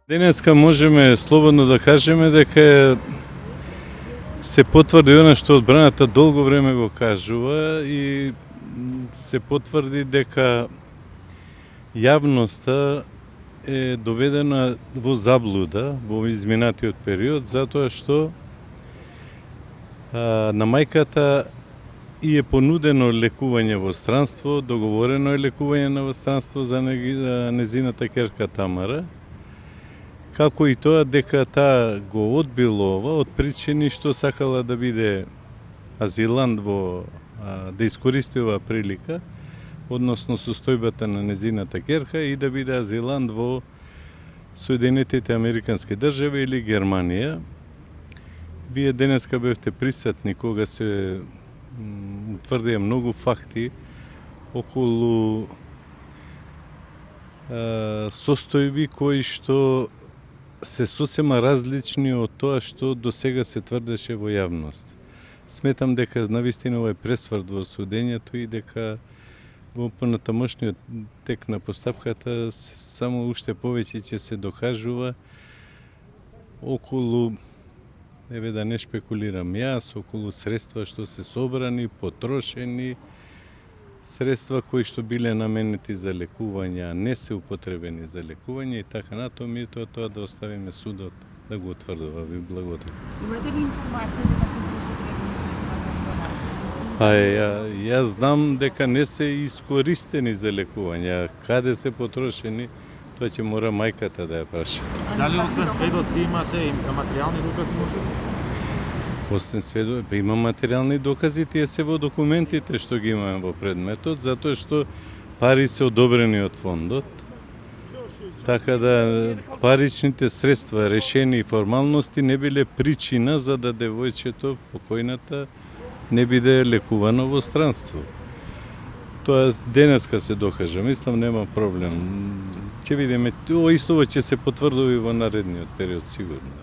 Денеска можеме слободно да кажеме дека се потврди она што одбраната долго време го кажува и се потврди дека јавноста е доведена во заблуда во изминатиот период затоа што на мајката и е понудено лекување во странство, договорено е лекување во странство за незината ќерка Тамара, како и тоа дека таа го одбила ова од причини што сакала да биде азилант да искористи оваа прилика, односно состојбата на незината ќерка и да биде азилант во Соединетите Американски држави или Германија. Вие денеска бевте присутни кога се утврдија многу факти околу состојби кои што се сосема различни од тоа што до сега се тврдеше во јавност. Сметам дека навистина ова е пресврт во судењето и дека во понатамошниот тек на постапката само уште повеќе ќе се докажува околу, еве да не шпекулирам јас, околу средства што се собрани, потрошени, средства кои што биле наменети за лекување, а не се употребени за лекување и така натаму, и тоа да оставиме судот да го утврдува. Ви благодарам. Имате ли информација дека се злоупотребени средствата од донации? Јас знам дека не се искористени за лекување, а каде се потрошени, тоа ќе мора мајката да ја прашат. Дали освен сведоци имате и материјални докази може? Освен сведоци, има материјални докази, тие се во документите што ги имаме во предметот, затоа што пари се одобрени од фондот. Така да паричните средства, решени и формалности не биле причина за да девојчето, покојната, не биде лекувано во странство. Тоа денеска се докажа, мислам нема проблем. Ќе видиме, исто ќе се потврдува и во наредниот период сигурно.